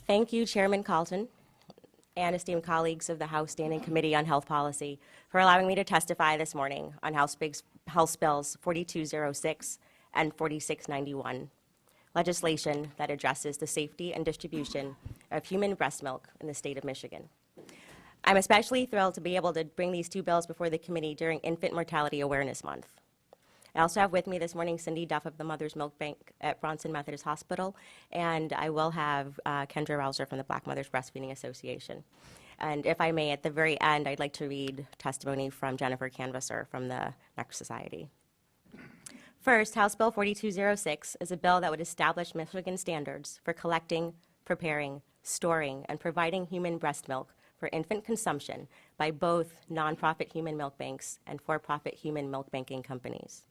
Thank you, Chairman Carlton, and esteemed colleagues of the House Standing Committee on Health Policy for allowing me to testify this morning on House Bills 4206 and 4691, legislation that addresses the safety and distribution of human breast milk in the state of Michigan. I'm especially thrilled to be able to bring these two bills before the committee during Infant Mortality Awareness Month. I also have with me this morning Cindy Duff of the Mother's Milk Bank at Bronson Methodist Hospital, and I will have Kendra Rouser from the Black Mothers Breastfeeding Association. And if I may, at the very end, I'd like to read testimony from Jennifer Canvasser from the NEC Society. First, House Bill 4206 is a bill that would establish Michigan standards for collecting, preparing, storing, and providing human breast milk for infant consumption by both nonprofit human milk banks and for-profit human milk banking companies.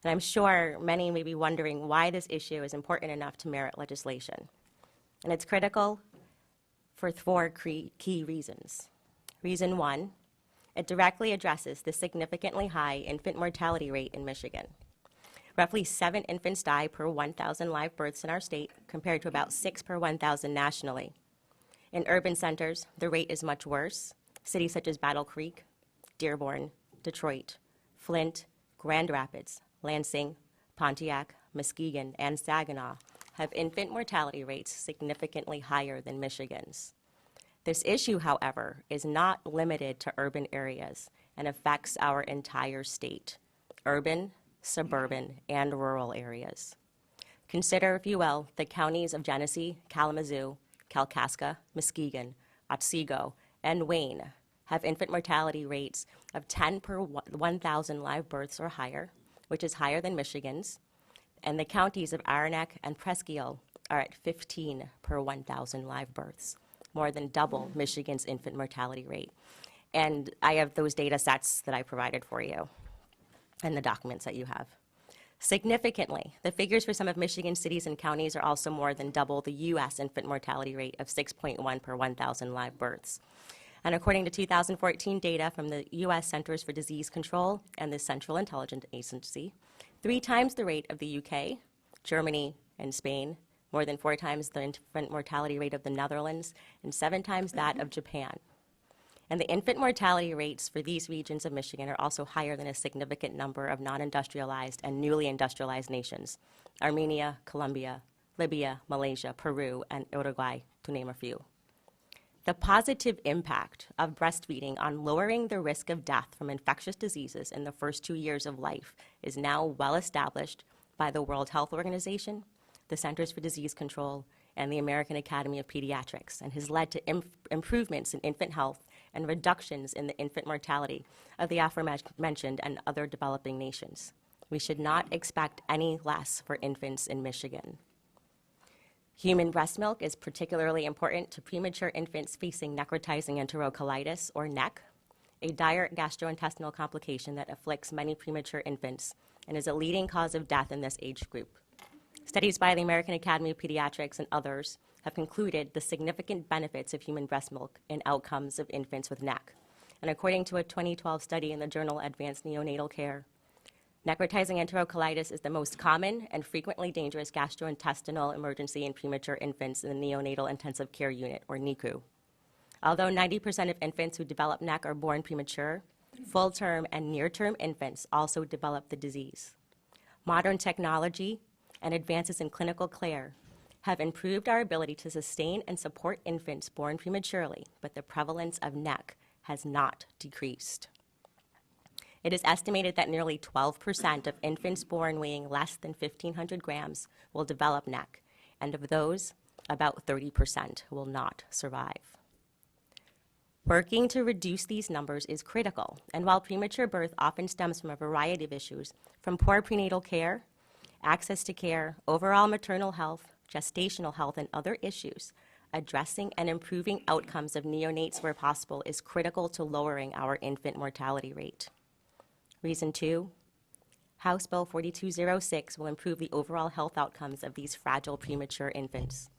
And I'm sure many may be wondering why this issue is important enough to merit legislation. And it's critical for four key reasons. Reason one, it directly addresses the significantly high infant mortality rate in Michigan. Roughly 7 infants die per 1,000 live births in our state, compared to about 6 per 1,000 nationally. In urban centers, the rate is much worse. Cities such as Battle Creek, Dearborn, Detroit, Flint, Grand Rapids, Lansing, Pontiac, Muskegon, and Saginaw have infant mortality rates significantly higher than Michigan's. This issue, however, is not limited to urban areas and affects our entire state, urban, suburban, and rural areas. Consider, if you will, the counties of Genesee, Kalamazoo, Kalkaska, Muskegon, Otsego, and Wayne have infant mortality rates of 10 per 1,000 live births or higher, which is higher than Michigan's, and the counties of Aranac and Presque Isle are at 15 per 1,000 live births, more than double Michigan's infant mortality rate. And I have those data sets that I provided for you and the documents that you have. Significantly, the figures for some of Michigan's cities and counties are also more than double the U.S. infant mortality rate of 6.1 per 1,000 live births. And according to 2014 data from the U.S. Centers for Disease Control and the Central Intelligence Agency, 3 times the rate of the UK, Germany, and Spain, more than 4 times the infant mortality rate of the Netherlands, and 7 times that of Japan. And the infant mortality rates for these regions of Michigan are also higher than a significant number of non-industrialized and newly industrialized nations: Armenia, Colombia, Libya, Malaysia, Peru, and Uruguay, to name a few. The positive impact of breastfeeding on lowering the risk of death from infectious diseases in the first 2 years of life is now well established by the World Health Organization, the Centers for Disease Control, and the American Academy of Pediatrics, and has led to improvements in infant health and reductions in the infant mortality of the aforementioned and other developing nations. We should not expect any less for infants in Michigan. Human breast milk is particularly important to premature infants facing necrotizing enterocolitis, or NEC, a dire gastrointestinal complication that afflicts many premature infants and is a leading cause of death in this age group. Studies by the American Academy of Pediatrics and others have concluded the significant benefits of human breast milk in outcomes of infants with NEC. And according to a 2012 study in the journal Advanced Neonatal Care, necrotizing enterocolitis is the most common and frequently dangerous gastrointestinal emergency in premature infants in the neonatal intensive care unit, or NICU. Although 90% of infants who develop NEC are born premature, full-term and near-term infants also develop the disease. Modern technology and advances in clinical care have improved our ability to sustain and support infants born prematurely, but the prevalence of NEC has not decreased. It is estimated that nearly 12% of infants born weighing less than 1,500 grams will develop NEC, and of those, about 30% will not survive. Working to reduce these numbers is critical, and while premature birth often stems from a variety of issues, from poor prenatal care, access to care, overall maternal health, gestational health, and other issues, addressing and improving outcomes of neonates where possible is critical to lowering our infant mortality rate. Reason 2, House Bill 4206 will improve the overall health outcomes of these fragile premature infants.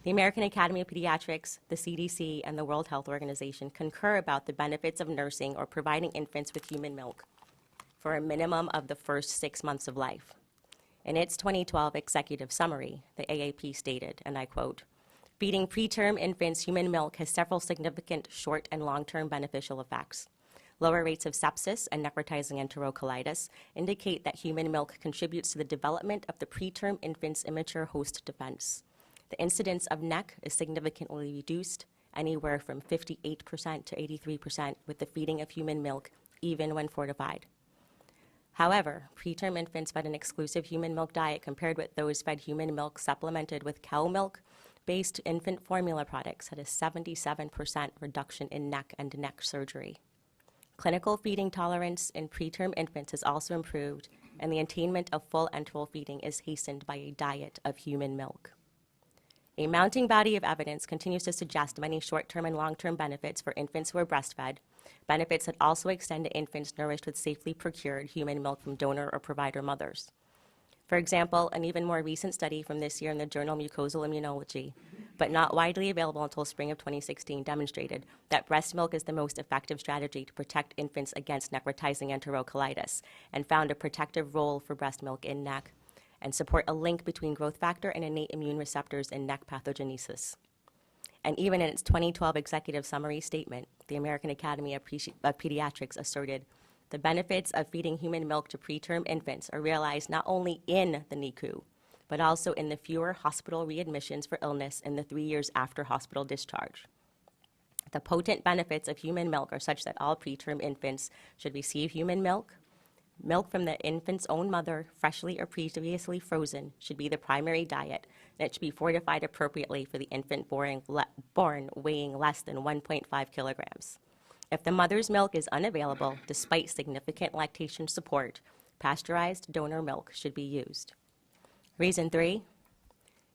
The American Academy of Pediatrics, the CDC, and the World Health Organization concur about the benefits of nursing or providing infants with human milk for a minimum of the first 6 months of life. In its 2012 executive summary, the AAP stated, and I quote, Feeding preterm infants human milk has several significant short and long-term beneficial effects. Lower rates of sepsis and necrotizing enterocolitis indicate that human milk contributes to the development of the preterm infant's immature host defense. The incidence of NEC is significantly reduced, anywhere from 58% to 83% with the feeding of human milk, even when fortified. However, preterm infants fed an exclusive human milk diet compared with those fed human milk supplemented with cow milk-based infant formula products had a 77% reduction in neck and neck surgery. Clinical feeding tolerance in preterm infants has also improved, and the attainment of full enteral feeding is hastened by a diet of human milk. A mounting body of evidence continues to suggest many short-term and long-term benefits for infants who are breastfed, benefits that also extend to infants nourished with safely procured human milk from donor or provider mothers. For example, an even more recent study from this year in the journal Mucosal Immunology, but not widely available until spring of 2016, demonstrated that breast milk is the most effective strategy to protect infants against necrotizing enterocolitis and found a protective role for breast milk in NEC and support a link between growth factor and innate immune receptors in NEC pathogenesis. And even in its 2012 executive summary statement, the American Academy of Pediatrics asserted, the benefits of feeding human milk to preterm infants are realized not only in the NICU, but also in the fewer hospital readmissions for illness in the 3 years after hospital discharge. The potent benefits of human milk are such that all preterm infants should receive human milk. Milk from the infant's own mother, freshly or previously frozen, should be the primary diet, and it should be fortified appropriately for the infant born weighing less than 1.5 kilograms. If the mother's milk is unavailable, despite significant lactation support, pasteurized donor milk should be used. Reason 3,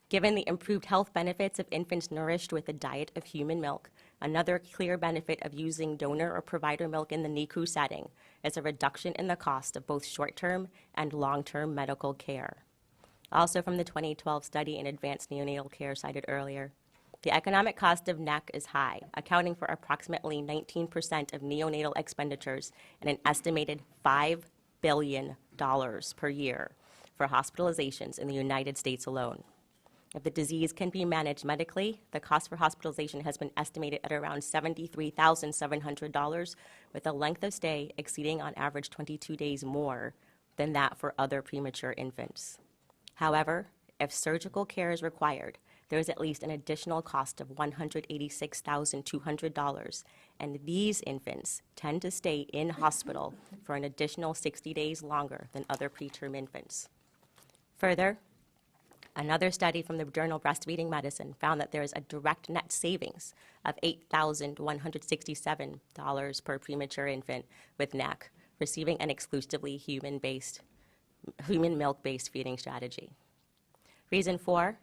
given the improved health benefits of infants nourished with a diet of human milk, another clear benefit of using donor or provider milk in the NICU setting is a reduction in the cost of both short-term and long-term medical care. Also from the 2012 study in advanced neonatal care cited earlier, the economic cost of NEC is high, accounting for approximately 19% of neonatal expenditures and an estimated $5 billion per year for hospitalizations in the United States alone. If the disease can be managed medically, the cost for hospitalization has been estimated at around $73,700, with a length of stay exceeding on average 22 days more than that for other premature infants. However, if surgical care is required, there is at least an additional cost of $186,200, and these infants tend to stay in hospital for an additional 60 days longer than other preterm infants. Further, another study from the journal Breastfeeding Medicine found that there is a direct net savings of $8,167 per premature infant with NEC receiving an exclusively human milk-based feeding strategy. Reason 4,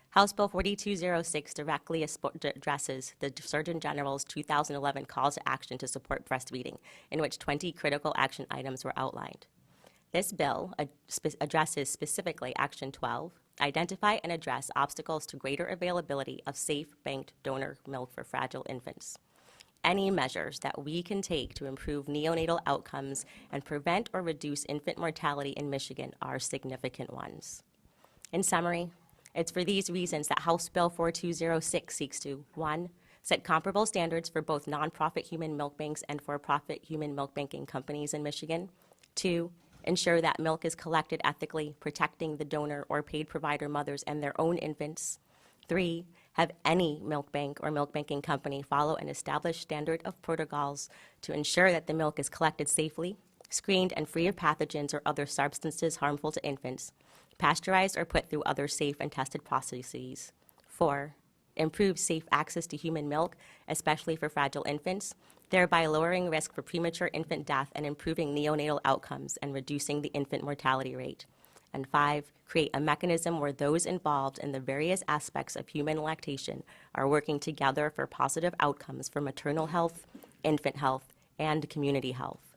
House Bill 4206 directly addresses the Surgeon General's 2011 calls to action to support breastfeeding, in which 20 critical action items were outlined. This bill addresses specifically Action 12, identify and address obstacles to greater availability of safe banked donor milk for fragile infants. Any measures that we can take to improve neonatal outcomes and prevent or reduce infant mortality in Michigan are significant ones. In summary, it's for these reasons that House Bill 4206 seeks to, 1, set comparable standards for both nonprofit human milk banks and for-profit human milk banking companies in Michigan. 2, ensure that milk is collected ethically, protecting the donor or paid provider mothers and their own infants. 3, have any milk bank or milk banking company follow an established standard of protocols to ensure that the milk is collected safely, screened and free of pathogens or other substances harmful to infants, pasteurized or put through other safe and tested processes. 4, improve safe access to human milk, especially for fragile infants, thereby lowering risk for premature infant death and improving neonatal outcomes and reducing the infant mortality rate. And 5, create a mechanism where those involved in the various aspects of human lactation are working together for positive outcomes for maternal health, infant health, and community health.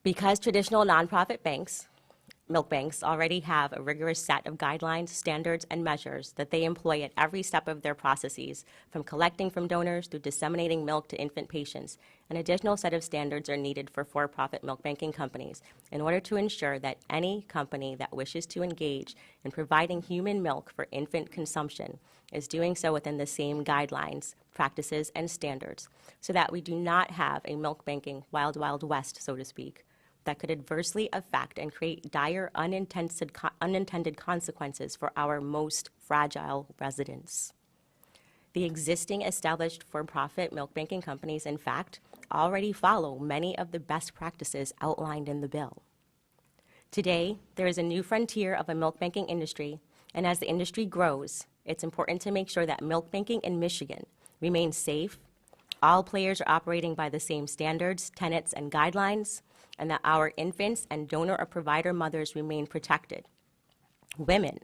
Because traditional nonprofit banks milk banks already have a rigorous set of guidelines, standards, and measures that they employ at every step of their processes, from collecting from donors through disseminating milk to infant patients. An additional set of standards are needed for-profit milk banking companies in order to ensure that any company that wishes to engage in providing human milk for infant consumption is doing so within the same guidelines, practices, and standards, so that we do not have a milk banking wild, wild west, so to speak, that could adversely affect and create dire unintended consequences for our most fragile residents. The existing established for-profit milk banking companies, in fact, already follow many of the best practices outlined in the bill. Today, there is a new frontier of a milk banking industry, and as the industry grows, it's important to make sure that milk banking in Michigan remains safe, all players are operating by the same standards, tenets, and guidelines, and that our infants and donor or provider mothers remain protected. Women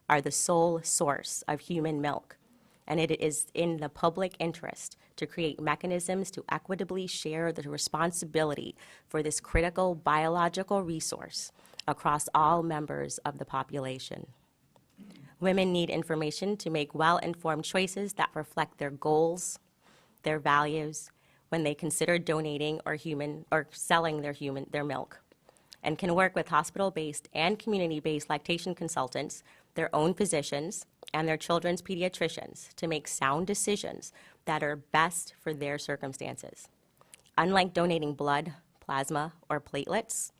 are the sole source of human milk, and it is in the public interest to create mechanisms to equitably share the responsibility for this critical biological resource across all members of the population. Women need information to make well-informed choices that reflect their goals, their values, when they consider donating or selling their milk, and can work with hospital-based and community-based lactation consultants, their own physicians, and their children's pediatricians to make sound decisions that are best for their circumstances. Unlike donating blood, plasma, or platelets,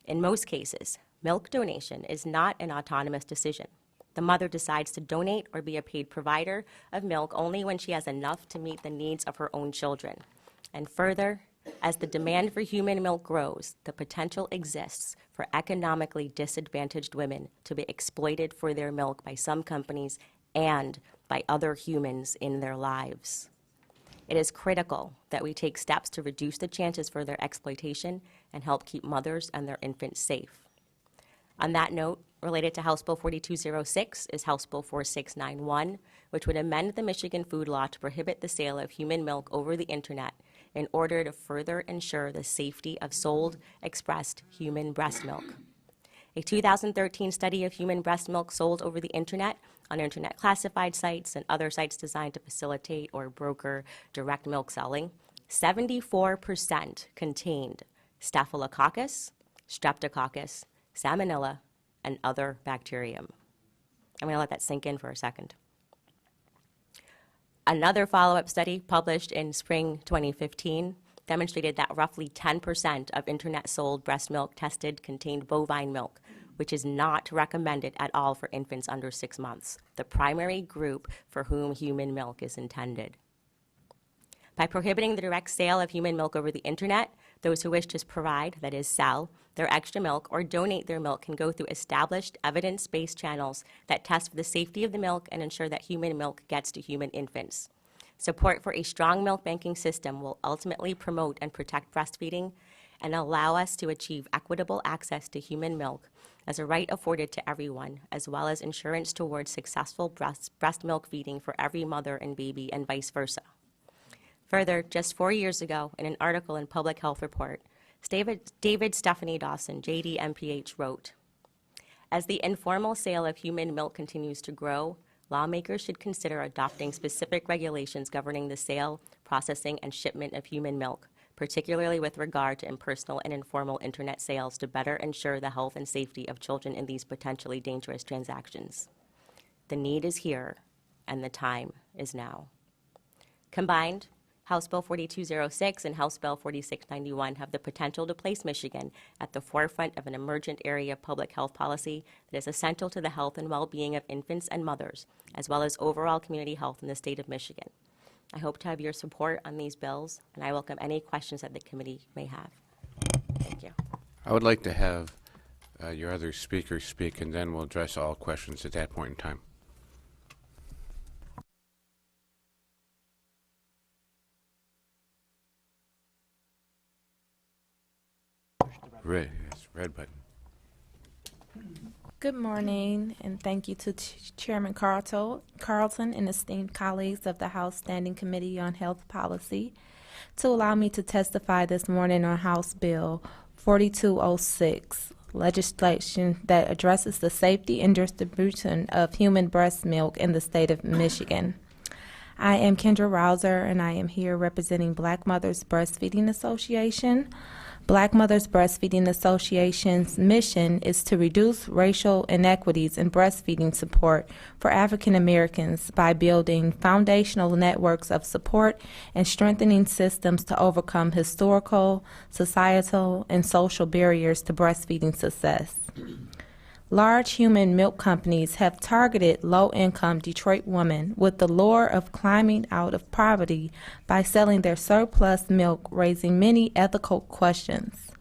in most cases, milk donation is not an autonomous decision. The mother decides to donate or be a paid provider of milk only when she has enough to meet the needs of her own children. And further, as the demand for human milk grows, the potential exists for economically disadvantaged women to be exploited for their milk by some companies and by other humans in their lives. It is critical that we take steps to reduce the chances for their exploitation and help keep mothers and their infants safe. On that note, related to House Bill 4206 is House Bill 4691, which would amend the Michigan food law to prohibit the sale of human milk over the internet in order to further ensure the safety of sold, expressed human breast milk. A 2013 study of human breast milk sold over the internet on internet classified sites and other sites designed to facilitate or broker direct milk selling, 74% contained Staphylococcus, Streptococcus, Salmonella, and other bacterium. I'm going to let that sink in for a second. Another follow-up study published in spring 2015 demonstrated that roughly 10% of internet-sold breast milk tested contained bovine milk, which is not recommended at all for infants under 6 months, the primary group for whom human milk is intended. By prohibiting the direct sale of human milk over the internet, those who wish to provide, that is, sell, their extra milk or donate their milk can go through established evidence-based channels that test for the safety of the milk and ensure that human milk gets to human infants. Support for a strong milk banking system will ultimately promote and protect breastfeeding and allow us to achieve equitable access to human milk as a right afforded to everyone, as well as insurance towards successful breast milk feeding for every mother and baby and vice versa. Further, just 4 years ago, in an article in Public Health Report, David Stephanie Dawson, JD MPH, wrote, "As the informal sale of human milk continues to grow, lawmakers should consider adopting specific regulations governing the sale, processing, and shipment of human milk, particularly with regard to impersonal and informal internet sales to better ensure the health and safety of children in these potentially dangerous transactions. The need is here, and the time is now." Combined, House Bill 4206 and House Bill 4691 have the potential to place Michigan at the forefront of an emergent area of public health policy that is essential to the health and well-being of infants and mothers, as well as overall community health in the state of Michigan. I hope to have your support on these bills, and I welcome any questions that the committee may have. Thank you. I would like to have your other speakers speak, and then we'll address all questions at that point in time. Red button. Good morning, and thank you to Chairman Carlton and esteemed colleagues of the House Standing Committee on Health Policy to allow me to testify this morning on House Bill 4206, legislation that addresses the safety and distribution of human breast milk in the state of Michigan. I am Kendra Rouser, and I am here representing Black Mothers Breastfeeding Association. Black Mothers Breastfeeding Association's mission is to reduce racial inequities in breastfeeding support for African Americans by building foundational networks of support and strengthening systems to overcome historical, societal, and social barriers to breastfeeding success. Large human milk companies have targeted low-income Detroit women with the lure of climbing out of poverty by selling their surplus milk, raising many ethical questions.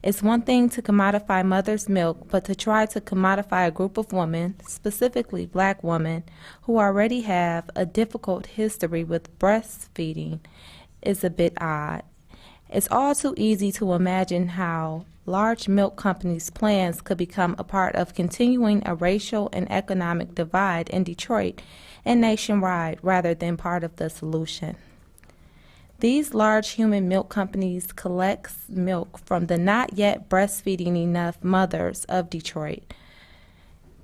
It's one thing to commodify mother's milk, but to try to commodify a group of women, specifically Black women, who already have a difficult history with breastfeeding is a bit odd. It's all too easy to imagine how large milk companies' plans could become a part of continuing a racial and economic divide in Detroit and nationwide rather than part of the solution. These large human milk companies collect milk from the not yet breastfeeding enough mothers of Detroit.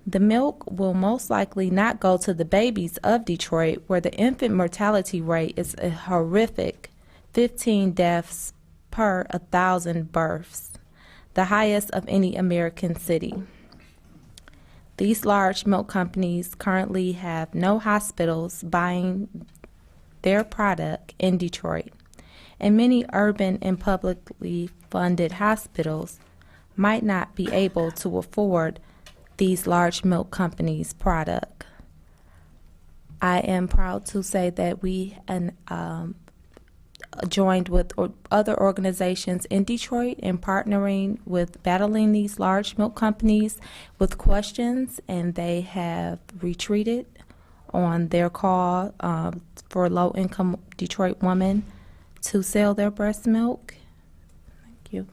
The milk will most likely not go to the babies of Detroit, where the infant mortality rate is a horrific 15 deaths per 1,000 births, the highest of any American city. These large milk companies currently have no hospitals buying their product in Detroit, and many urban and publicly funded hospitals might not be able to afford these large milk companies' product. I am proud to say that we joined with other organizations in Detroit in partnering with battling these large milk companies with questions, and they have retreated on their call for low-income Detroit women to sell their breast milk. Thank you.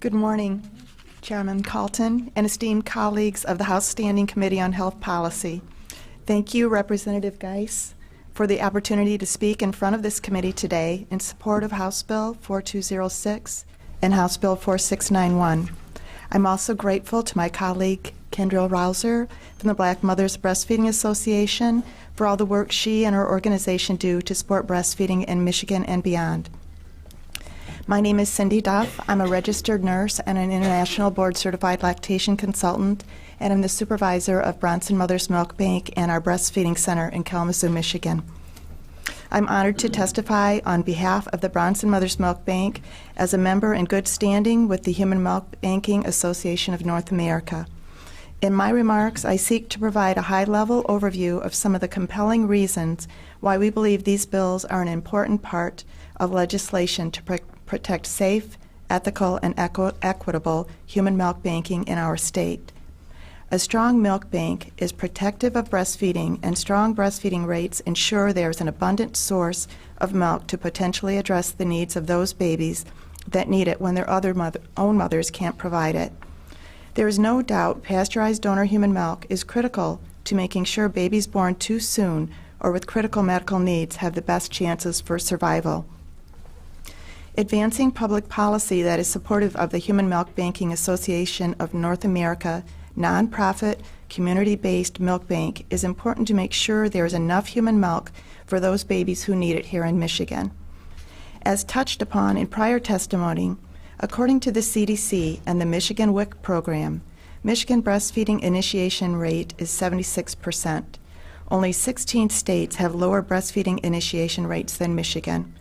Good morning, Chairman Carlton and esteemed colleagues of the House Standing Committee on Health Policy. Thank you, Representative Geiss, for the opportunity to speak in front of this committee today in support of House Bill 4206 and House Bill 4691. I'm also grateful to my colleague Kendra Rouser from the Black Mothers Breastfeeding Association for all the work she and her organization do to support breastfeeding in Michigan and beyond. My name is Cindy Duff. I'm a registered nurse and an international board-certified lactation consultant, and I'm the supervisor of Bronson Mother's Milk Bank and our breastfeeding center in Kalamazoo, Michigan. I'm honored to testify on behalf of the Bronson Mother's Milk Bank as a member in good standing with the Human Milk Banking Association of North America. In my remarks, I seek to provide a high-level overview of some of the compelling reasons why we believe these bills are an important part of legislation to protect safe, ethical, and equitable human milk banking in our state. A strong milk bank is protective of breastfeeding, and strong breastfeeding rates ensure there is an abundant source of milk to potentially address the needs of those babies that need it when their own mothers can't provide it. There is no doubt pasteurized donor human milk is critical to making sure babies born too soon or with critical medical needs have the best chances for survival. Advancing public policy that is supportive of the Human Milk Banking Association of North America nonprofit, community-based milk bank is important to make sure there is enough human milk for those babies who need it here in Michigan. As touched upon in prior testimony, according to the CDC and the Michigan WIC program, Michigan breastfeeding initiation rate is 76%. Only 16 states have lower breastfeeding initiation rates than Michigan.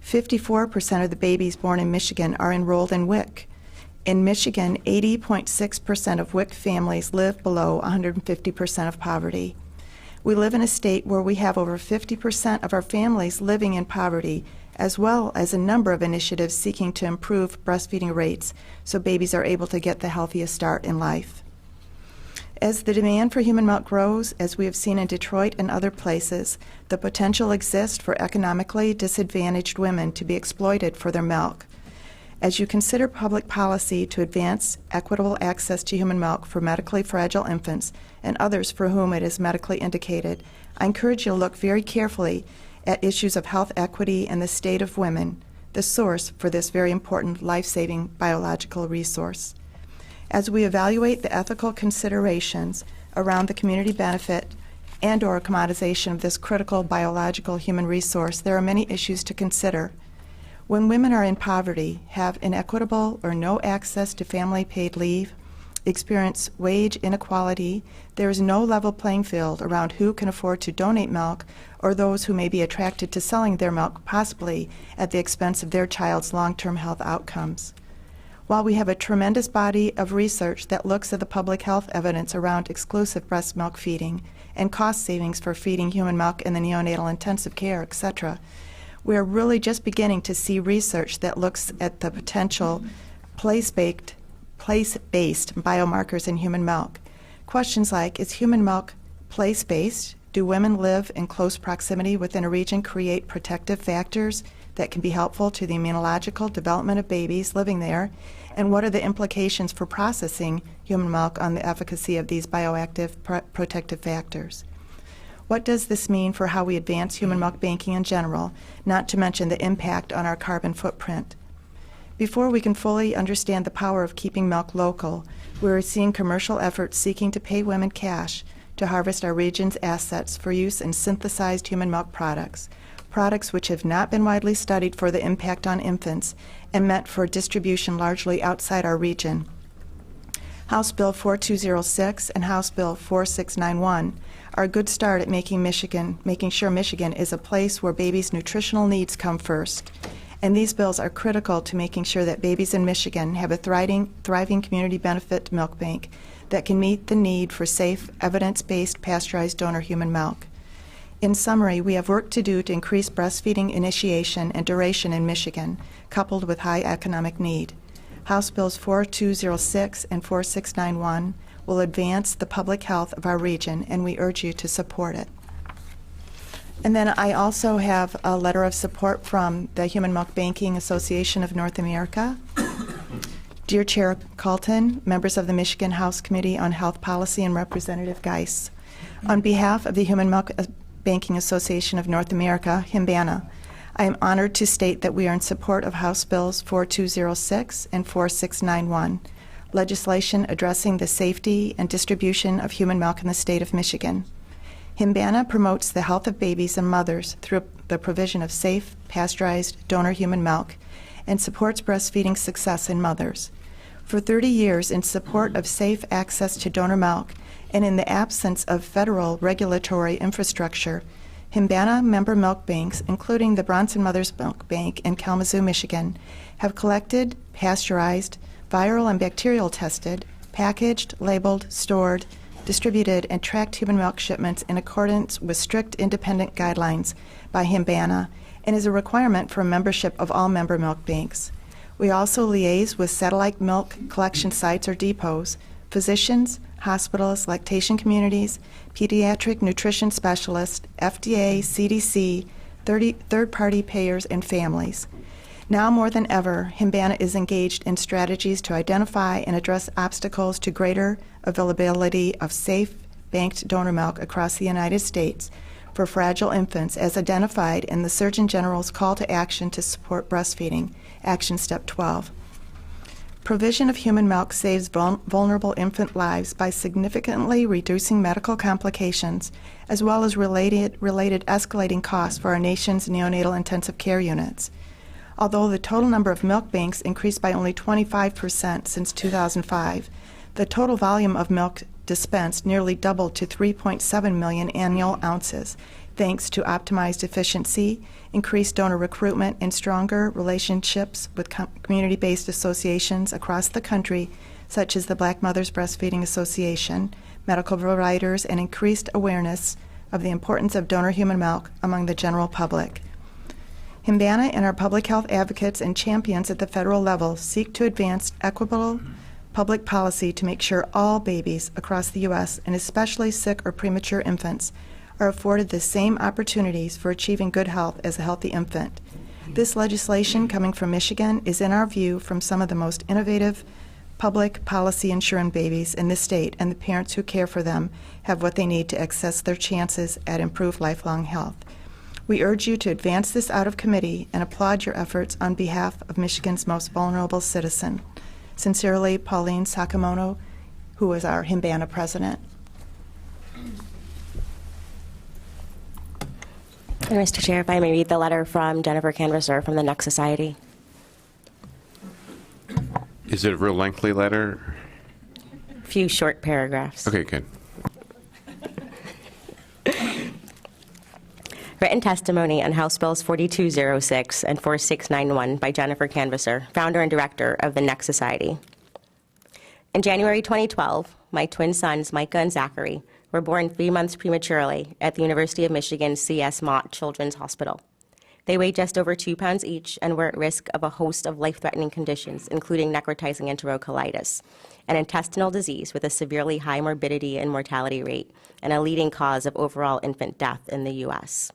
54% of the babies born in Michigan are enrolled in WIC. In Michigan, 80.6% of WIC families live below 150% of poverty. We live in a state where we have over 50% of our families living in poverty, as well as a number of initiatives seeking to improve breastfeeding rates so babies are able to get the healthiest start in life. As the demand for human milk grows, as we have seen in Detroit and other places, the potential exists for economically disadvantaged women to be exploited for their milk. As you consider public policy to advance equitable access to human milk for medically fragile infants and others for whom it is medically indicated, I encourage you to look very carefully at issues of health equity and the state of women, the source for this very important life-saving biological resource. As we evaluate the ethical considerations around the community benefit and/or commoditization of this critical biological human resource, there are many issues to consider. When women are in poverty, have inequitable or no access to family-paid leave, experience wage inequality, there is no level playing field around who can afford to donate milk or those who may be attracted to selling their milk, possibly at the expense of their child's long-term health outcomes. While we have a tremendous body of research that looks at the public health evidence around exclusive breast milk feeding and cost savings for feeding human milk in the neonatal intensive care, etc., we are really just beginning to see research that looks at the potential place-based biomarkers in human milk. Questions like, is human milk place-based? Do women live in close proximity within a region create protective factors that can be helpful to the immunological development of babies living there? And what are the implications for processing human milk on the efficacy of these bioactive protective factors? What does this mean for how we advance human milk banking in general, not to mention the impact on our carbon footprint? Before we can fully understand the power of keeping milk local, we are seeing commercial efforts seeking to pay women cash to harvest our region's assets for use in synthesized human milk products, products which have not been widely studied for the impact on infants and meant for distribution largely outside our region. House Bill 4206 and House Bill 4691 are a good start at making sure Michigan is a place where babies' nutritional needs come first. And these bills are critical to making sure that babies in Michigan have a thriving community benefit milk bank that can meet the need for safe, evidence-based pasteurized donor human milk. In summary, we have work to do to increase breastfeeding initiation and duration in Michigan, coupled with high economic need. House Bills 4206 and 4691 will advance the public health of our region, and we urge you to support it. And then I also have a letter of support from the Human Milk Banking Association of North America. Dear Chair Calton, members of the Michigan House Committee on Health Policy, and Representative Geiss, on behalf of the Human Milk Banking Association of North America, HIMBANA, I am honored to state that we are in support of House Bills 4206 and 4691, legislation addressing the safety and distribution of human milk in the state of Michigan. HIMBANA promotes the health of babies and mothers through the provision of safe, pasteurized donor human milk and supports breastfeeding success in mothers. For 30 years, in support of safe access to donor milk and in the absence of federal regulatory infrastructure, HIMBANA member milk banks, including the Bronson Mothers Milk Bank in Kalamazoo, Michigan, have collected, pasteurized, viral and bacterial tested, packaged, labeled, stored, distributed, and tracked human milk shipments in accordance with strict independent guidelines by HIMBANA and is a requirement for membership of all member milk banks. We also liaise with satellite milk collection sites or depots, physicians, hospitals, lactation communities, pediatric nutrition specialists, FDA, CDC, third-party payers, and families. Now more than ever, HIMBANA is engaged in strategies to identify and address obstacles to greater availability of safe, banked donor milk across the United States for fragile infants as identified in the Surgeon General's Call to Action to Support Breastfeeding, Action Step 12. Provision of human milk saves vulnerable infant lives by significantly reducing medical complications as well as related escalating costs for our nation's neonatal intensive care units. Although the total number of milk banks increased by only 25% since 2005, the total volume of milk dispensed nearly doubled to 3.7 million annual ounces, thanks to optimized efficiency, increased donor recruitment, and stronger relationships with community-based associations across the country, such as the Black Mothers Breastfeeding Association, medical providers, and increased awareness of the importance of donor human milk among the general public. HIMBANA and our public health advocates and champions at the federal level seek to advance equitable public policy to make sure all babies across the U.S., and especially sick or premature infants, are afforded the same opportunities for achieving good health as a healthy infant. This legislation coming from Michigan is, in our view, from some of the most innovative public policy ensuring babies in this state, and the parents who care for them have what they need to access their chances at improved lifelong health. We urge you to advance this out of committee and applaud your efforts on behalf of Michigan's most vulnerable citizen. Sincerely, Pauline Sakamoto, who is our Himbana president. And Mr. Chair, if I may read the letter from Jennifer Canvasser from the Neck Society. Is it a real lengthy letter? A few short paragraphs. Okay, good. Written testimony on House Bills 4206 and 4691 by Jennifer Canvasser, founder and director of the Neck Society. In January 2012, my twin sons, Micah and Zachary, were born 3 months prematurely at the University of Michigan C.S. Mott Children's Hospital. They weighed just over 2 pounds each and were at risk of a host of life-threatening conditions, including necrotizing enterocolitis, an intestinal disease with a severely high morbidity and mortality rate, and a leading cause of overall infant death in the U.S.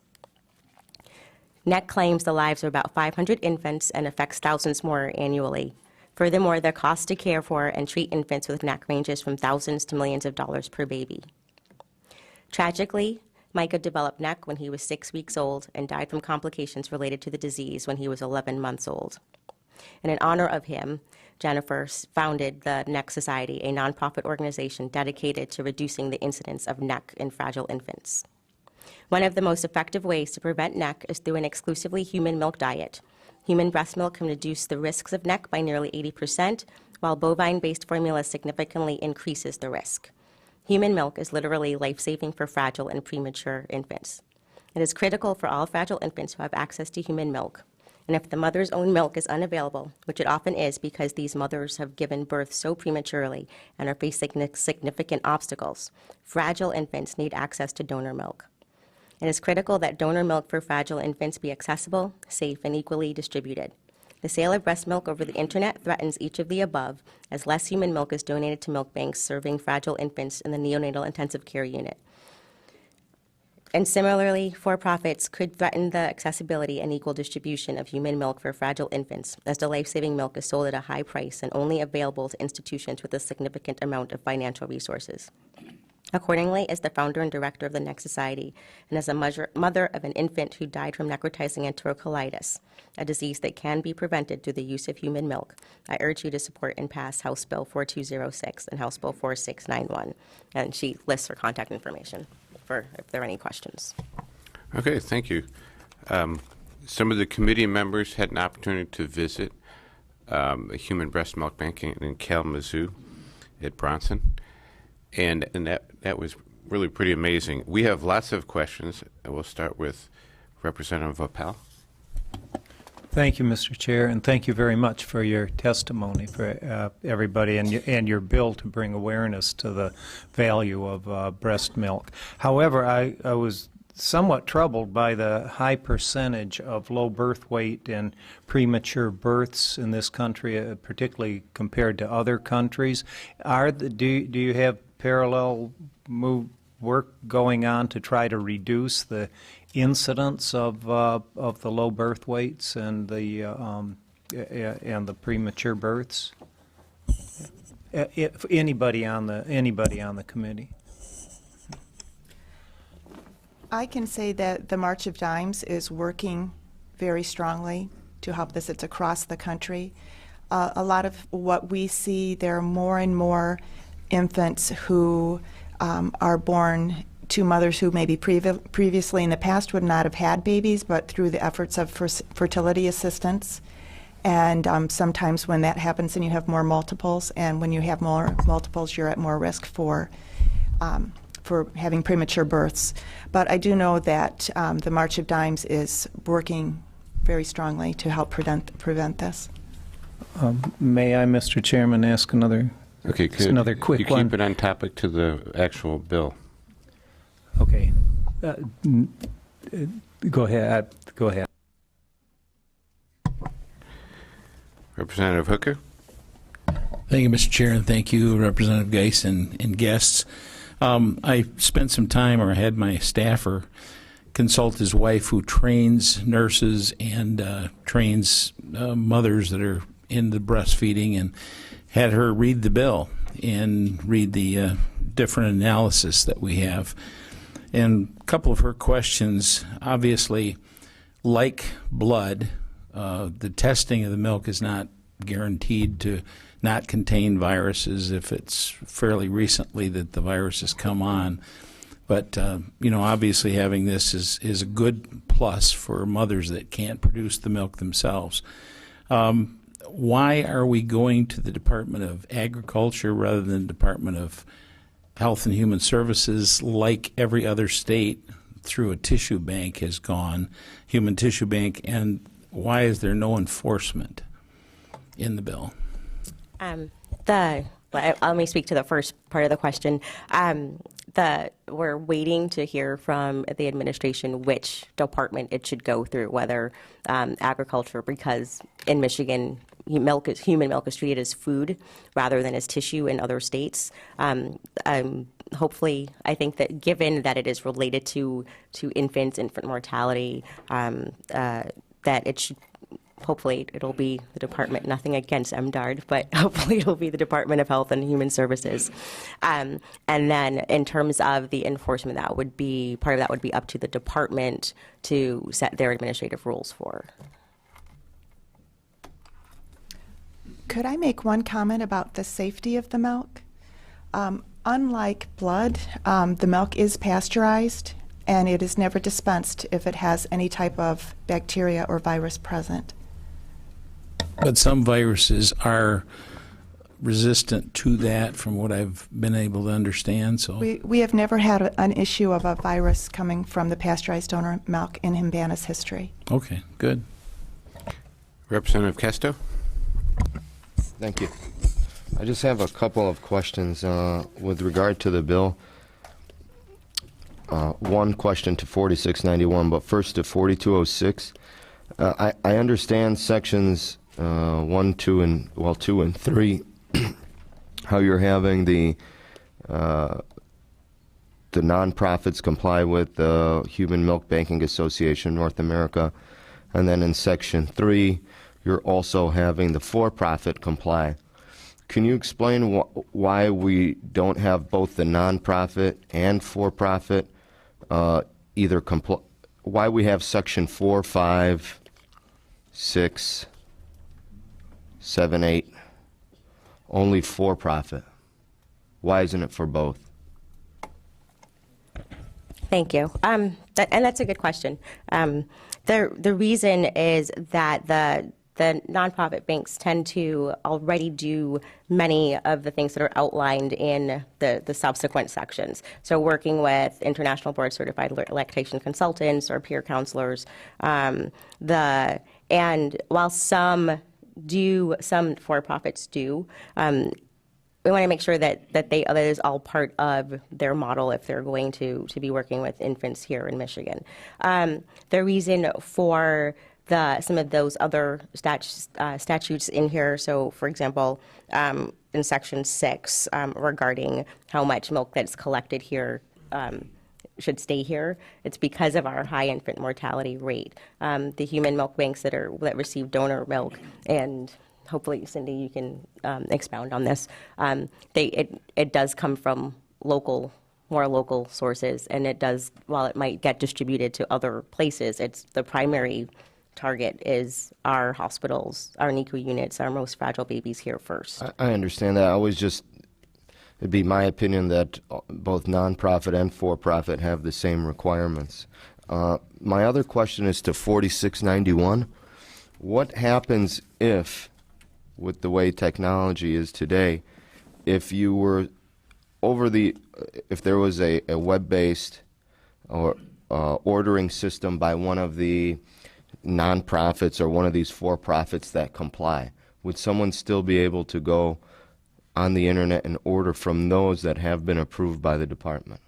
NEC claims the lives of about 500 infants and affects thousands more annually. Furthermore, the cost to care for and treat infants with NEC ranges from thousands to millions of dollars per baby. Tragically, Micah developed NEC when he was 6 weeks old and died from complications related to the disease when he was 11 months old. And in honor of him, Jennifer founded the NEC Society, a nonprofit organization dedicated to reducing the incidence of NEC in fragile infants. One of the most effective ways to prevent NEC is through an exclusively human milk diet. Human breast milk can reduce the risks of NEC by nearly 80%, while bovine-based formula significantly increases the risk. Human milk is literally life-saving for fragile and premature infants. It is critical for all fragile infants to have access to human milk. And if the mother's own milk is unavailable, which it often is because these mothers have given birth so prematurely and are facing significant obstacles, fragile infants need access to donor milk. It is critical that donor milk for fragile infants be accessible, safe, and equally distributed. The sale of breast milk over the internet threatens each of the above, as less human milk is donated to milk banks serving fragile infants in the neonatal intensive care unit. And similarly, for-profits could threaten the accessibility and equal distribution of human milk for fragile infants, as the life-saving milk is sold at a high price and only available to institutions with a significant amount of financial resources. Accordingly, as the founder and director of the NEC Society, and as a mother of an infant who died from necrotizing enterocolitis, a disease that can be prevented through the use of human milk, I urge you to support and pass House Bill 4206 and House Bill 4691. And she lists her contact information for if there are any questions. Okay, thank you. Some of the committee members had an opportunity to visit a human breast milk bank in Kalamazoo at Bronson. And that was really pretty amazing. We have lots of questions. We'll start with Representative Appel. Thank you, Mr. Chair, and thank you very much for your testimony for everybody and your bill to bring awareness to the value of breast milk. However, I was somewhat troubled by the high percentage of low birth weight and premature births in this country, particularly compared to other countries. Do you have parallel work going on to try to reduce the incidence of the low birth weights and the premature births? If anybody on the committee. I can say that the March of Dimes is working very strongly to help this. It's across the country. A lot of what we see, there are more and more infants who are born to mothers who maybe previously in the past would not have had babies, but through the efforts of fertility assistance. And sometimes when that happens and you have more multiples, and when you have more multiples, you're at more risk for having premature births. But I do know that the March of Dimes is working very strongly to help prevent this. May I, Mr. Chairman, ask another? Okay, good. Another quick you one. keep it on topic to the actual bill. Okay. Go ahead. Go ahead. Representative Hooker. Thank you, Mr. Chair, and thank you, Representative Geiss and guests. I spent some time, or had my staffer consult his wife, who trains nurses and trains mothers that are in the breastfeeding, and had her read the bill and read the different analysis that we have. And a couple of her questions, obviously, like blood, the testing of the milk is not guaranteed to not contain viruses if it's fairly recently that the virus has come on. But, obviously having this is a good plus for mothers that can't produce the milk themselves. Why are we going to the Department of Agriculture rather than the Department of Health and Human Services, like every other state through a tissue bank has gone, human tissue bank, and why is there no enforcement in the bill? Let me speak to the first part of the question. We're waiting to hear from the administration which department it should go through, whether agriculture, because in Michigan, human milk is treated as food rather than as tissue in other states. Hopefully, I think that given that it is related to infants, infant mortality, that it should. Hopefully it'll be the department, nothing against MDARD, but hopefully it'll be the Department of Health and Human Services. And then in terms of the enforcement, part of that would be up to the department to set their administrative rules for. Could I make one comment about the safety of the milk? Unlike blood, the milk is pasteurized, and it is never dispensed if it has any type of bacteria or virus present. But some viruses are resistant to that, from what I've been able to understand. So We have never had an issue of a virus coming from the pasteurized donor milk in Himbana's history. Okay, good. Representative Kesto? Thank you. I just have a couple of questions with regard to the bill. One question to 4691, but first to 4206. I understand sections 1, 2, and 2 and 3, how you're having the nonprofits comply with the Human Milk Banking Association North America, and then in section 3, you're also having the for-profit comply. Can you explain why we don't have both the nonprofit and for-profit either comply? Why we have section 4, 5, 6, 7, 8, only for-profit? Why isn't it for both? Thank you. And that's a good question. The reason is that the nonprofit banks tend to already do many of the things that are outlined in the subsequent sections. So working with international board certified lactation consultants or peer counselors, and while some for-profits do, we want to make sure that that is all part of their model if they're going to be working with infants here in Michigan. The reason for some of those other statutes in here, so for example, in section 6, regarding how much milk that's collected here should stay here, it's because of our high infant mortality rate. The human milk banks that receive donor milk, and hopefully, Cindy, you can expound on this. It does come from more local sources, and it does, while it might get distributed to other places, it's the primary target is our hospitals, our NICU units, our most fragile babies here first. I understand that. It'd be my opinion that both nonprofit and for-profit have the same requirements. My other question is to 4691. What happens if, with the way technology is today, if you were if there was a web-based or ordering system by one of the nonprofits or one of these for-profits that comply, would someone still be able to go on the internet and order from those that have been approved by the department?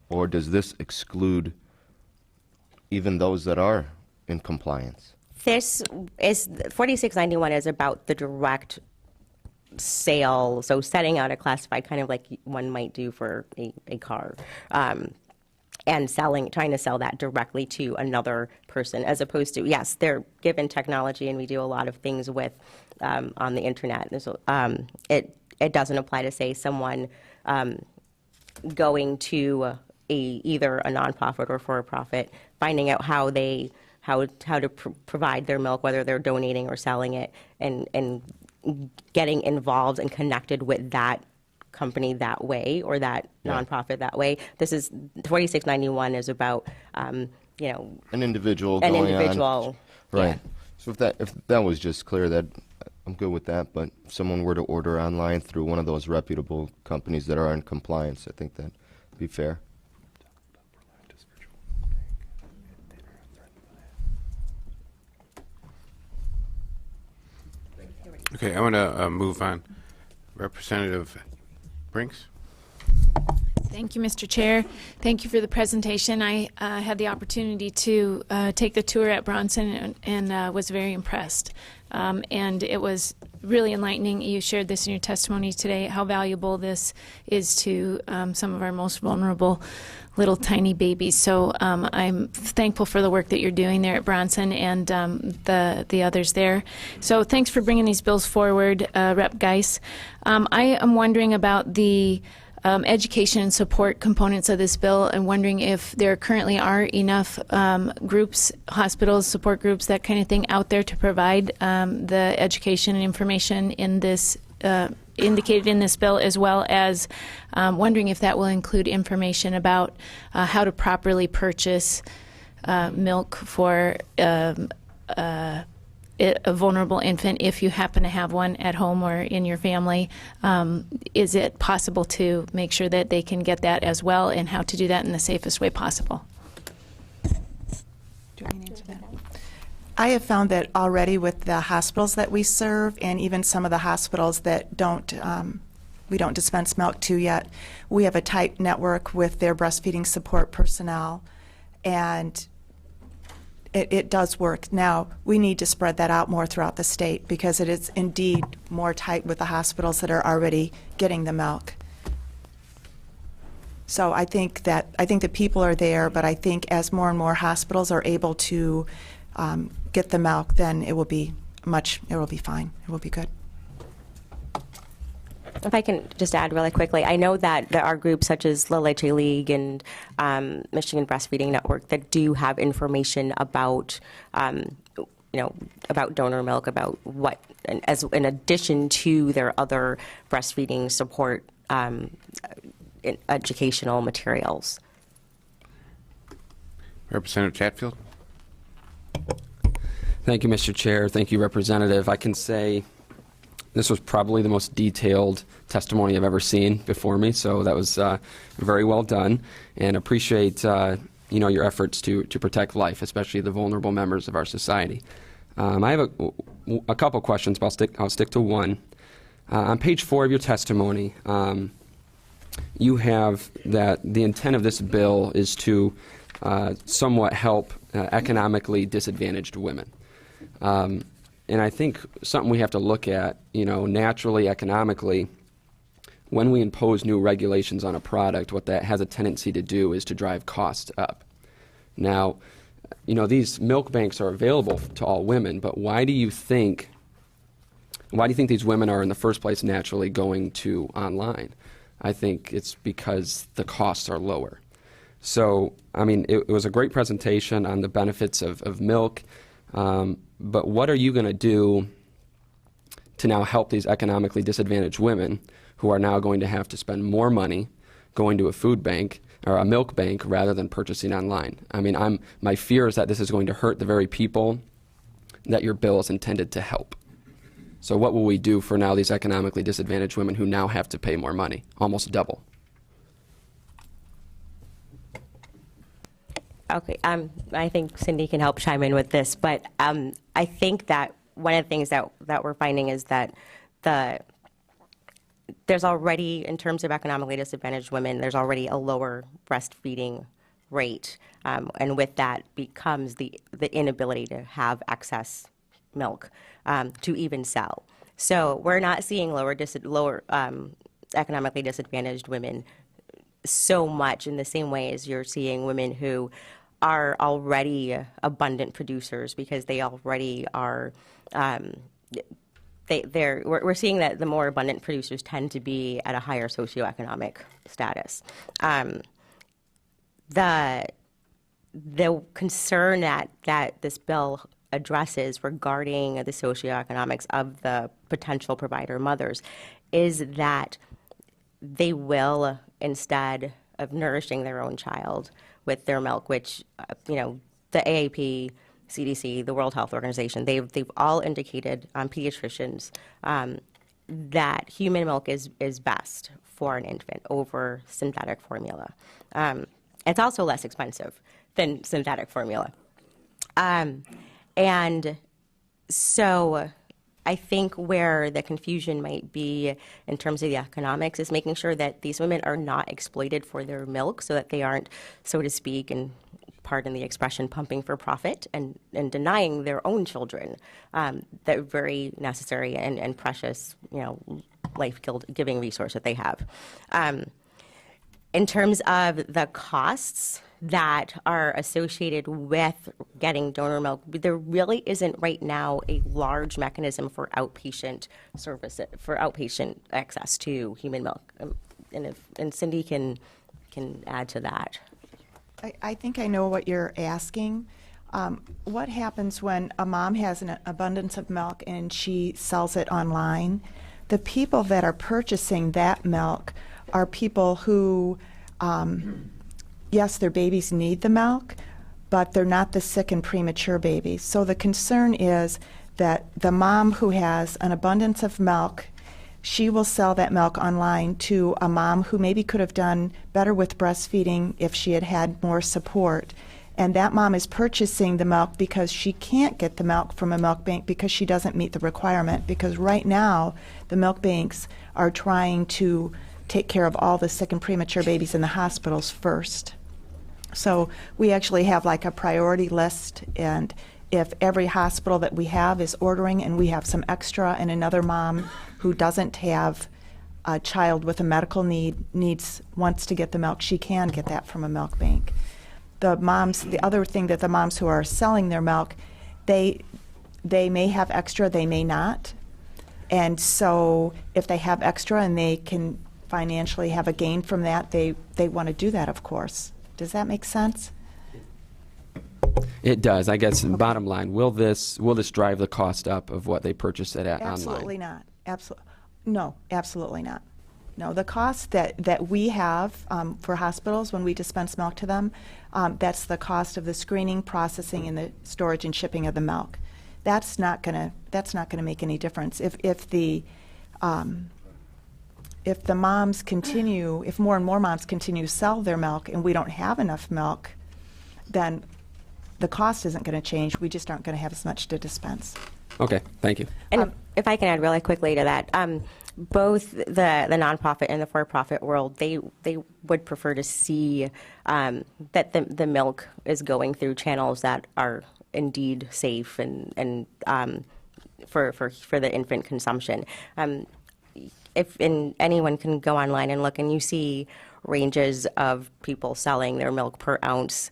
Or does this exclude even those that are in compliance? This is 4691 is about the direct sale, so setting out a classified, kind of like one might do for a car. and trying to sell that directly to another person, as opposed to, yes, they're given technology, and we do a lot of things with on the internet. It doesn't apply to, say, someone going to either a nonprofit or for a profit, finding out how to provide their milk, whether they're donating or selling it, and getting involved and connected with that company that way, or that nonprofit that way. This is 4691 is about an individual going on. Right. Yeah. So if that was just clear, that I'm good with that. But if someone were to order online through one of those reputable companies that are in compliance, I think that'd be fair. Okay, I want to move on. Representative Brinks. Thank you, Mr. Chair. Thank you for the presentation. I had the opportunity to take the tour at Bronson and was very impressed. And it was really enlightening. You shared this in your testimony today, how valuable this is to some of our most vulnerable little tiny babies. So I'm thankful for the work that you're doing there at Bronson and the others there. So thanks for bringing these bills forward, Rep. Geiss. I am wondering about the education and support components of this bill, and wondering if there currently are enough groups, hospitals, support groups, that kind of thing out there to provide the education and information in this indicated in this bill, as well as wondering if that will include information about how to properly purchase milk for a vulnerable infant, if you happen to have one at home or in your family. Is it possible to make sure that they can get that as well, and how to do that in the safest way possible? Do you want me to answer that? I have found that already with the hospitals that we serve, and even some of the hospitals that we don't dispense milk to yet, we have a tight network with their breastfeeding support personnel, and it does work. Now, we need to spread that out more throughout the state, because it is indeed more tight with the hospitals that are already getting the milk. So I think the people are there, but I think as more and more hospitals are able to get the milk, then it will be fine. It will be good. If I can just add really quickly, I know that there are groups such as La Leche League and Michigan Breastfeeding Network that do have information about, about donor milk, about what, in addition to their other breastfeeding support educational materials. Representative Chatfield. Thank you, Mr. Chair. Thank you, Representative. I can say this was probably the most detailed testimony I've ever seen before me, so that was very well done, and appreciate your efforts to protect life, especially the vulnerable members of our society. I have a couple questions, but I'll stick to one. On page 4 of your testimony, you have that the intent of this bill is to somewhat help economically disadvantaged women. And I think something we have to look at, naturally, economically, when we impose new regulations on a product, what that has a tendency to do is to drive costs up. Now, these milk banks are available to all women, but why do you think these women are in the first place naturally going to online? I think it's because the costs are lower. So, it was a great presentation on the benefits of milk. But what are you going to do to now help these economically disadvantaged women who are now going to have to spend more money going to a food bank or a milk bank rather than purchasing online? My fear is that this is going to hurt the very people that your bill is intended to help. So what will we do for now these economically disadvantaged women who now have to pay more money, almost double? Okay, I think Cindy can help chime in with this, but I think that one of the things that we're finding is that there's already, in terms of economically disadvantaged women, there's already a lower breastfeeding rate, and with that becomes the inability to have excess milk to even sell. So we're not seeing lower economically disadvantaged women so much in the same way as you're seeing women who are already abundant producers because they already are. We're seeing that the more abundant producers tend to be at a higher socioeconomic status. The concern that this bill addresses regarding the socioeconomics of the potential provider mothers is that they will, instead of nourishing their own child with their milk, which, the AAP, CDC, the World Health Organization, they've all indicated, pediatricians, that human milk is best for an infant over synthetic formula. It's also less expensive than synthetic formula. And so I think where the confusion might be in terms of the economics is making sure that these women are not exploited for their milk so that they aren't, so to speak, and pardon the expression, pumping for profit and denying their own children that very necessary and precious, life-giving resource that they have. In terms of the costs that are associated with getting donor milk, there really isn't right now a large mechanism for outpatient service, for outpatient access to human milk. And Cindy can add to that. I think I know what you're asking. What happens when a mom has an abundance of milk and she sells it online? The people that are purchasing that milk are people who, yes, their babies need the milk, but they're not the sick and premature babies. So the concern is that the mom who has an abundance of milk, she will sell that milk online to a mom who maybe could have done better with breastfeeding if she had had more support. And that mom is purchasing the milk because she can't get the milk from a milk bank because she doesn't meet the requirement. Because right now, the milk banks are trying to take care of all the sick and premature babies in the hospitals first. So we actually have like a priority list, and if every hospital that we have is ordering and we have some extra and another mom who doesn't have a child with a medical need wants to get the milk, she can get that from a milk bank. The other thing that the moms who are selling their milk, they may have extra, they may not. And so if they have extra and they can financially have a gain from that, they want to do that, of course. Does that make sense? It does. I guess bottom line, will this drive the cost up of what they purchased it at Absolutely online? not. No, absolutely not. No, the cost that we have for hospitals when we dispense milk to them, that's the cost of the screening, processing, and the storage and shipping of the milk. That's not gonna make any difference. If moms continue, if more and more moms continue to sell their milk and we don't have enough milk, then the cost isn't going to change. We just aren't going to have as much to dispense. Okay, thank you. And if I can add really quickly to that, both the nonprofit and the for-profit world, they would prefer to see that the milk is going through channels that are indeed safe and for the infant consumption. Anyone can go online and look, and you see ranges of people selling their milk per ounce,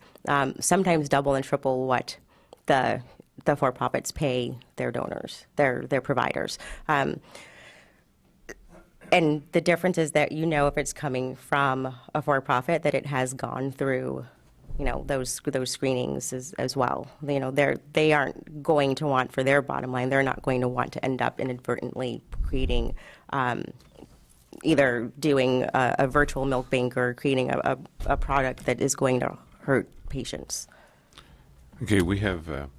sometimes double and triple what the for-profits pay their donors, their providers. And the difference is that if it's coming from a for-profit, that it has gone through those screenings as well. They aren't going to want, for their bottom line, they're not going to want to end up inadvertently creating either doing a virtual milk bank or creating a product that is going to hurt patients. Okay, we'll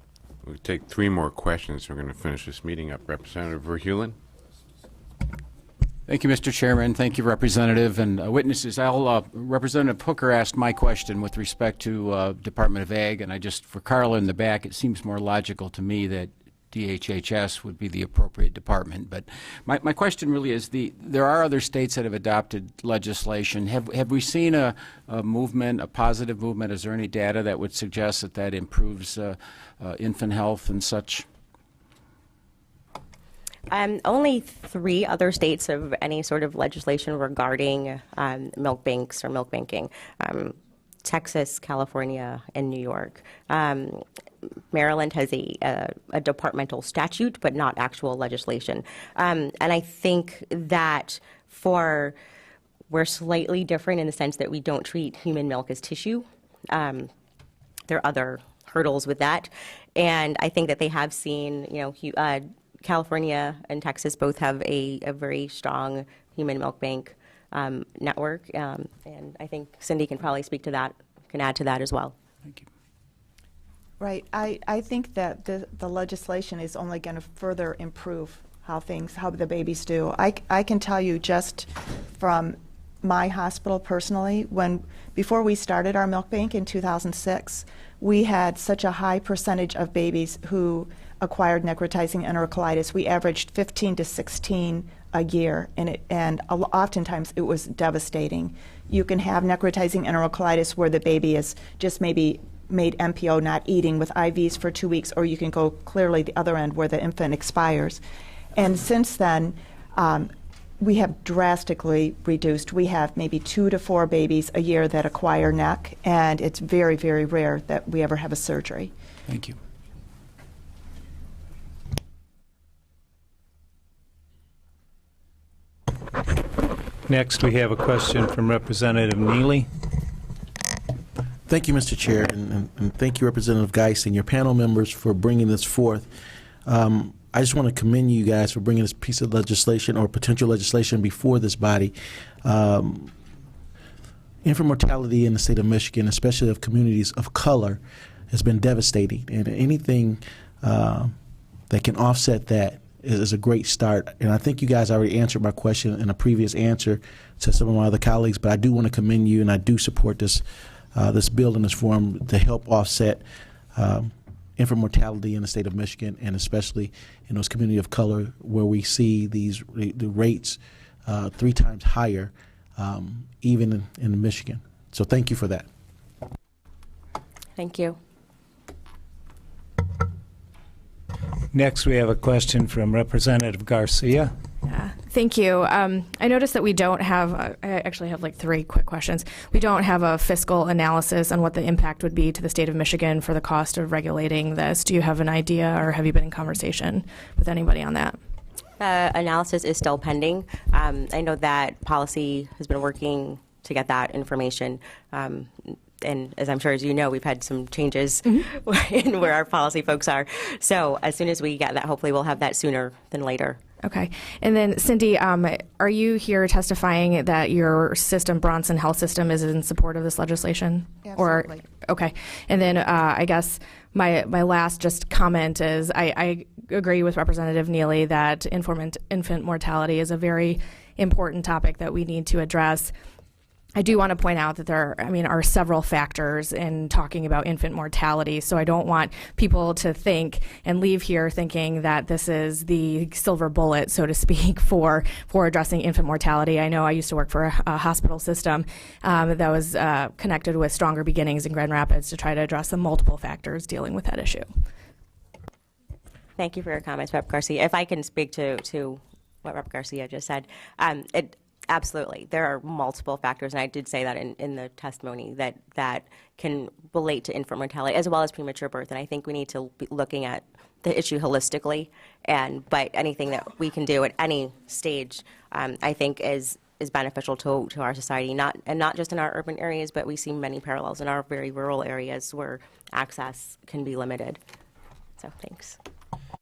take 3 more questions. We're going to finish this meeting up. Representative Verheulen. Thank you, Mr. Chairman. Thank you, Representative and witnesses. Representative Hooker asked my question with respect to Department of Ag, and for Carla in the back, it seems more logical to me that DHHS would be the appropriate department. But my question really is, there are other states that have adopted legislation. Have we seen a movement, a positive movement? Is there any data that would suggest that improves infant health and such? Only 3 other states have any sort of legislation regarding milk banks or milk banking. Texas, California, and New York. Maryland has a departmental statute, but not actual legislation. And I think that we're slightly different in the sense that we don't treat human milk as tissue. There are other hurdles with that. And I think that they have seen, California and Texas both have a very strong human milk bank network, and I think Cindy can probably speak to that, can add to that as well. Thank you. Right. I think that the legislation is only going to further improve how the babies do. I can tell you just from my hospital personally, before we started our milk bank in 2006, we had such a high percentage of babies who acquired necrotizing enterocolitis. We averaged 15 to 16 a year, and oftentimes it was devastating. You can have necrotizing enterocolitis where the baby is just maybe made MPO, not eating, with IVs for 2 weeks, or you can go clearly the other end where the infant expires. And since then, we have drastically reduced. We have maybe 2 to 4 babies a year that acquire NEC, and it's very, very rare that we ever have a surgery. Thank you. Next, we have a question from Representative Neely. Thank you, Mr. Chair, and thank you, Representative Geiss, and your panel members for bringing this forth. I just want to commend you guys for bringing this piece of legislation or potential legislation before this body. Infant mortality in the state of Michigan, especially of communities of color, has been devastating, and anything that can offset that is a great start. And I think you guys already answered my question in a previous answer to some of my other colleagues, but I do want to commend you, and I do support this bill in this form to help offset infant mortality in the state of Michigan, and especially in those communities of color where we see the rates 3 times higher, even in Michigan. So thank you for that. Thank you. Next, we have a question from Representative Garcia. Thank you. I noticed that we don't have, I actually have like 3 quick questions. We don't have a fiscal analysis on what the impact would be to the state of Michigan for the cost of regulating this. Do you have an idea, or have you been in conversation with anybody on that? Analysis is still pending. I know that policy has been working to get that information. And as I'm sure as you know, we've had some changes in where our policy folks are. So as soon as we get that, hopefully we'll have that sooner than later. Okay. And then, Cindy, are you here testifying that your system, Bronson Health System, is in support of this legislation? Absolutely. Okay. And then I guess my last just comment is I agree with Representative Neely that infant mortality is a very important topic that we need to address. I do want to point out that there are several factors in talking about infant mortality, so I don't want people to think and leave here thinking that this is the silver bullet, so to speak, for addressing infant mortality. I know I used to work for a hospital system that was connected with Stronger Beginnings in Grand Rapids to try to address the multiple factors dealing with that issue. Thank you for your comments, Rep. Garcia. If I can speak to what Rep. Garcia just said, absolutely. There are multiple factors, and I did say that in the testimony, that can relate to infant mortality as well as premature birth. And I think we need to be looking at the issue holistically. But anything that we can do at any stage, I think, is beneficial to our society. Not just in our urban areas, but we see many parallels in our very rural areas where access can be limited. So thanks.